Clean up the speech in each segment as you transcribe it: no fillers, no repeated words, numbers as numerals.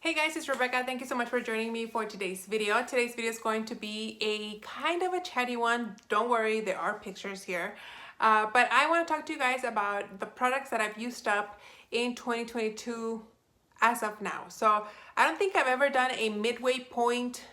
Hey guys, it's Rebecca. Thank you so much for joining me for today's video. Today's video is going to be a kind of a chatty one. Don't worry, there are pictures here. But I want to talk to you guys about the products that I've used up in 2022 as of now. So I don't think I've ever done a midway point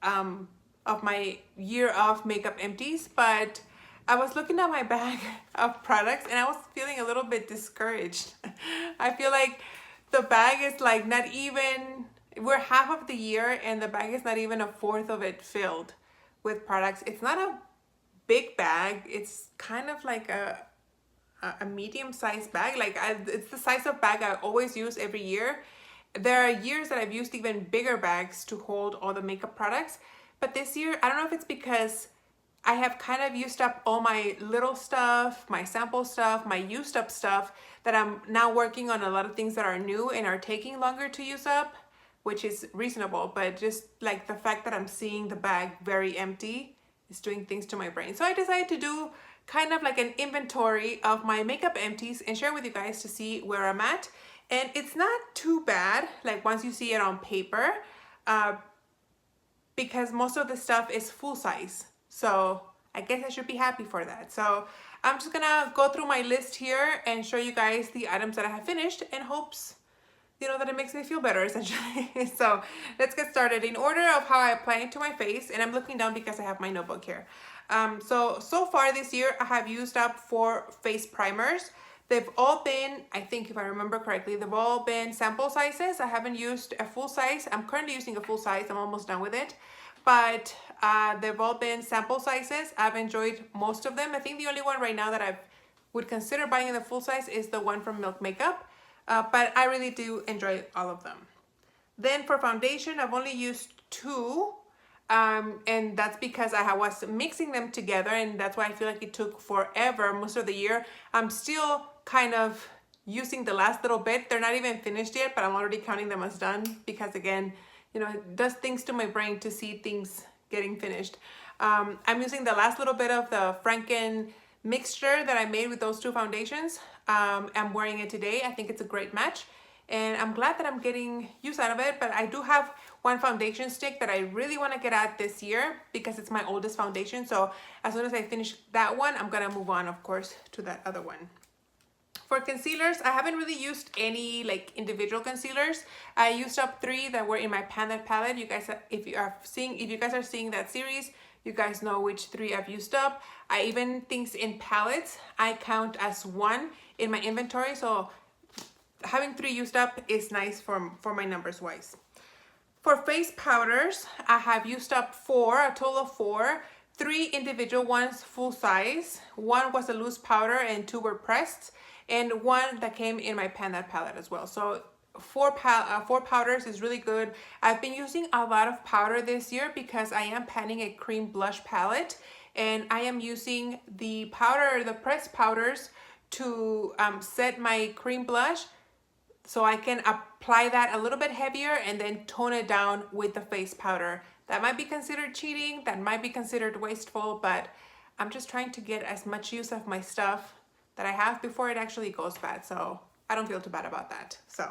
of my year of makeup empties, but I was looking at my bag of products and I was feeling a little bit discouraged. I feel like the bag is like not even, we're half of the year and the bag is not even a fourth of it filled with products. It's not a big bag. It's kind of like a medium-sized bag. It's the size of bag I always use every year. There are years that I've used even bigger bags to hold all the makeup products. But this year, I don't know if it's because I have kind of used up all my little stuff, my sample stuff, my used up stuff, that I'm now working on a lot of things that are new and are taking longer to use up, which is reasonable, but just like the fact that I'm seeing the bag very empty is doing things to my brain. So I decided to do kind of like an inventory of my makeup empties and share with you guys to see where I'm at. And it's not too bad, like once you see it on paper, because most of the stuff is full size. So I guess I should be happy for that. So I'm just gonna go through my list here and show you guys the items that I have finished in hopes, you know, that it makes me feel better essentially. So let's get started in order of how I apply it to my face. And I'm looking down because I have my notebook here. So far this year, I have used up 4 face primers. They've all been, I think if I remember correctly, they've all been sample sizes. I haven't used a full size. I'm currently using a full size. I'm almost done with it. But they've all been sample sizes. I've enjoyed most of them. I think the only one right now that I would consider buying in the full size is the one from Milk Makeup. But I really do enjoy all of them. Then for foundation, I've only used 2. And that's because I was mixing them together, and that's why I feel like it took forever most of the year. I'm still kind of using the last little bit. They're not even finished yet, but I'm already counting them as done because, again, you know, it does things to my brain to see things getting finished. I'm using the last little bit of the Franken mixture that I made with those 2 foundations. I'm wearing it today. I think it's a great match. And I'm glad that I'm getting use out of it, but I do have one foundation stick that I really want to get at this year because it's my oldest foundation. So as soon as I finish that one, I'm going to move on, of course, to that other one. For concealers, I haven't really used any like individual concealers. I used up 3 that were in my Pan That palette. You guys, if you guys are seeing that series, you guys know which 3 I've used up. I even things in palettes, I count as 1 in my inventory. So having 3 used up is nice for my numbers wise. For face powders, I have used up 4, a total of 4. 3 individual ones full size. 1 was a loose powder and 2 were pressed. And 1 that came in my Pan That palette as well. So 4 powders is really good. I've been using a lot of powder this year because I am panning a cream blush palette. And I am using the powder, the pressed powders to set my cream blush, so I can apply that a little bit heavier and then tone it down with the face powder. That might be considered cheating, that might be considered wasteful, but I'm just trying to get as much use of my stuff that I have before it actually goes bad. So I don't feel too bad about that. So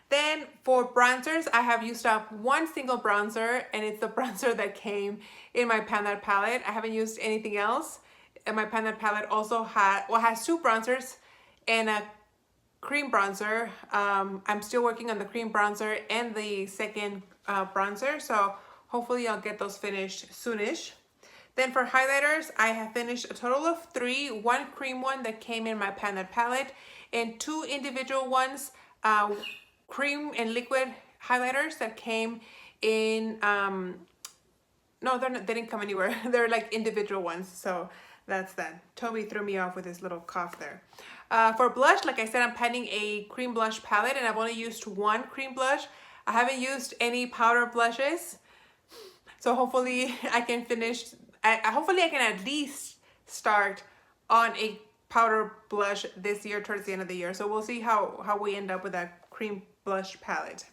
then for bronzers, I have used up 1 single bronzer, and it's the bronzer that came in my Pan That palette. I haven't used anything else. And my Pan That palette also has 2 bronzers and a cream bronzer. I'm still working on the cream bronzer and the second bronzer, so hopefully I'll get those finished soonish. Then for highlighters, I have finished a total of 3, 1 cream one that came in my Pan That palette, and 2 individual ones, cream and liquid highlighters that came in, no, they didn't come anywhere. They're like individual ones, so that's that. Toby threw me off with his little cough there. For blush, like I said, I'm panning a cream blush palette, and I've only used 1 cream blush. I haven't used any powder blushes, so hopefully I can finish. Hopefully I can at least start on a powder blush this year towards the end of the year. So we'll see how we end up with that cream blush palette.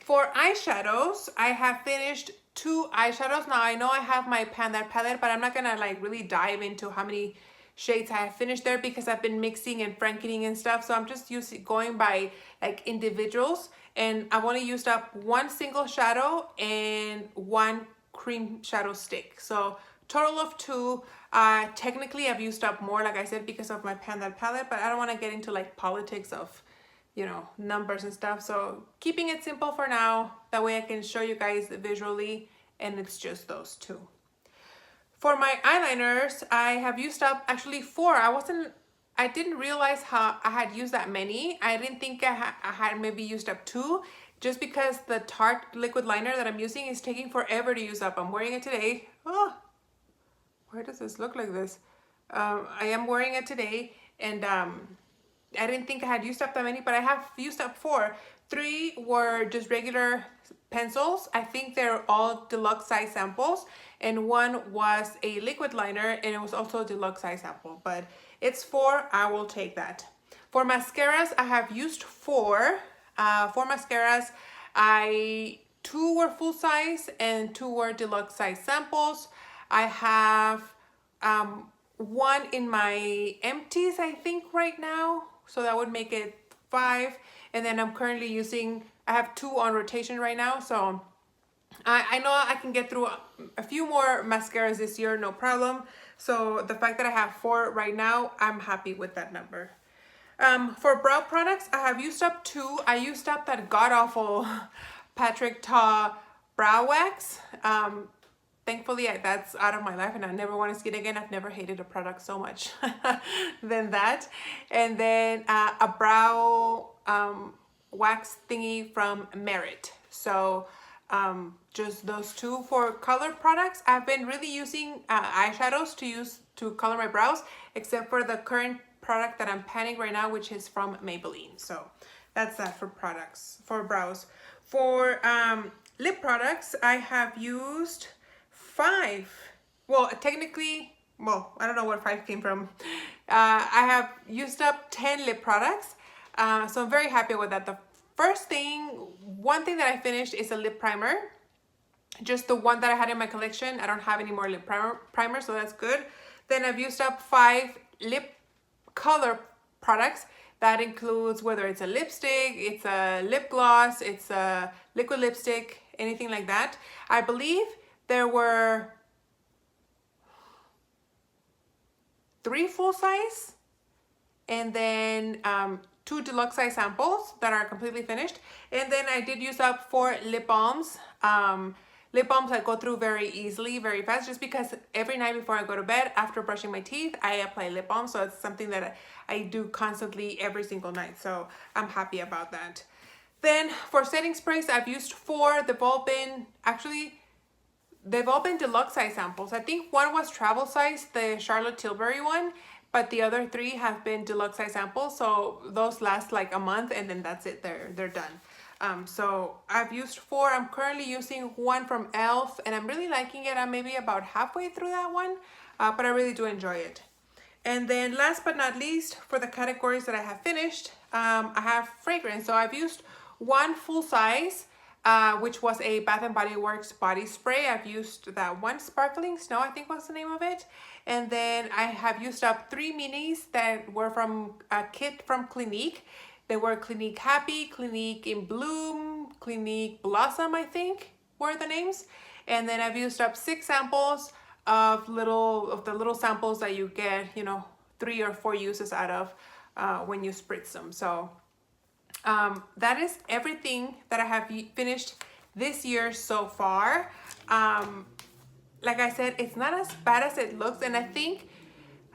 For eyeshadows, I have finished 2 eyeshadows. Now I know I have my Pan That palette, but I'm not gonna like really dive into how many shades I have finished there because I've been mixing and frankening and stuff. So I'm just going by like individuals, and I've only used up one single shadow and one cream shadow stick. So total of two. Technically I've used up more, like I said, because of my Panda palette, but I don't want to get into like politics of, you know, numbers and stuff. So keeping it simple for now, that way I can show you guys visually, and it's just those two. For my eyeliners, I have used up actually 4. I didn't realize how I had used that many. I didn't think I had maybe used up 2, just because the Tarte liquid liner that I'm using is taking forever to use up. I'm wearing it today. Oh, why does this look like this? I am wearing it today, and I didn't think I had used up that many, but I have used up 4. 3 were just regular pencils. I think they're all deluxe size samples, and 1 was a liquid liner, and it was also a deluxe size sample, but it's 4. I will take that. For mascaras, I have used 4. 4 mascaras. 2 were full size and 2 were deluxe size samples. I have 1 in my empties, I think, right now, so that would make it 5. And then I'm currently using, I have 2 on rotation right now, so I know I can get through a few more mascaras this year, no problem. So the fact that I have 4 right now, I'm happy with that number. For brow products, I have used up 2. I used up that god-awful Patrick Ta brow wax. Thankfully, that's out of my life, and I never want to see it again. I've never hated a product so much than that. And then a brow wax thingy from Merit. So just those 2 for color products. I've been really using eyeshadows to color my brows, except for the current product that I'm panning right now, which is from Maybelline. So that's that for products, for brows. For lip products, I have used 5. Well, technically, well, I don't know where 5 came from. I have used up 10 lip products, so I'm very happy with that. The one thing that I finished is a lip primer, just the one that I had in my collection. I don't have any more lip primer, so that's good. Then I've used up 5 lip color products. That includes whether it's a lipstick, it's a lip gloss, it's a liquid lipstick, anything like that. I believe there were 3 full size, and then 2 deluxe size samples that are completely finished. And then I did use up 4 lip balms. Lip balms I go through very easily, very fast, just because every night before I go to bed, after brushing my teeth, I apply lip balm. So it's something that I do constantly every single night. So I'm happy about that. Then for setting sprays, I've used 4. They've all been deluxe size samples. I think 1 was travel size, the Charlotte Tilbury one, but the other 3 have been deluxe size samples. So those last like a month, and then that's it. They're done. So I've used 4. I'm currently using 1 from e.l.f. and I'm really liking it. I'm maybe about halfway through that one, but I really do enjoy it. And then last but not least, for the categories that I have finished, I have fragrance. So I've used 1 full size, which was a Bath & Body Works body spray. I've used that 1 Sparkling Snow, I think was the name of it. And then I have used up 3 minis that were from a kit from Clinique. They were Clinique Happy, Clinique in Bloom, Clinique Blossom, I think were the names. And then I've used up 6 samples of the little samples that you get, you know, 3 or 4 uses out of when you spritz them. So that is everything that I have finished this year so far. Like I said, it's not as bad as it looks, and I think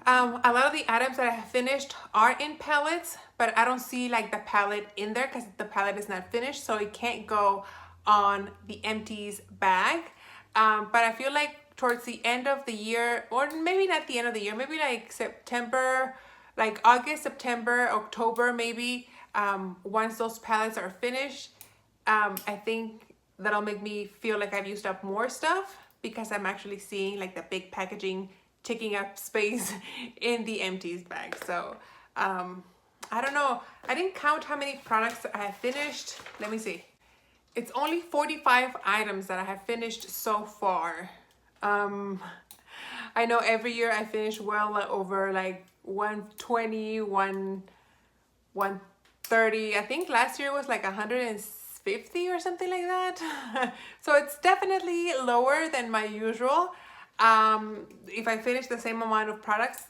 a lot of the items that I have finished are in palettes, but I don't see like the palette in there because the palette is not finished, so it can't go on the empties bag. But I feel like towards the end of the year, or maybe not the end of the year, maybe like September, like August, September, October, maybe, once those palettes are finished, I think that'll make me feel like I've used up more stuff, because I'm actually seeing like the big packaging taking up space in the empties bag. So I don't know, I didn't count how many products I have finished. Let me see. It's only 45 items that I have finished so far. I know every year I finish well over like 120, 130. I think last year was like 150 or something like that. So it's definitely lower than my usual. If I finish the same amount of products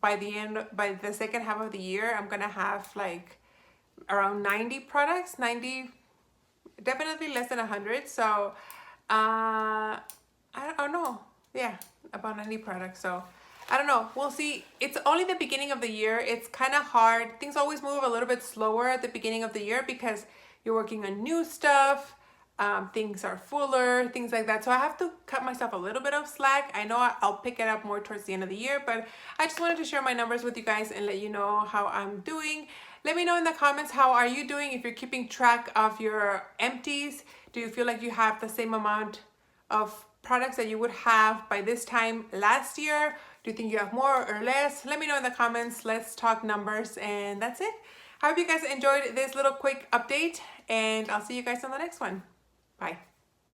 by the second half of the year, I'm gonna have like around 90 products, 90, definitely less than 100. So I don't know. Yeah, about 90 products. So I don't know. We'll see. It's only the beginning of the year. It's kind of hard. Things always move a little bit slower at the beginning of the year because you're working on new stuff. Things are fuller, things like that. So I have to cut myself a little bit of slack. I know I'll pick it up more towards the end of the year, but I just wanted to share my numbers with you guys and let you know how I'm doing. Let me know in the comments, how are you doing? If you're keeping track of your empties, do you feel like you have the same amount of products that you would have by this time last year? Do you think you have more or less? Let me know in the comments. Let's talk numbers, and that's it. I hope you guys enjoyed this little quick update, and I'll see you guys on the next one. Bye.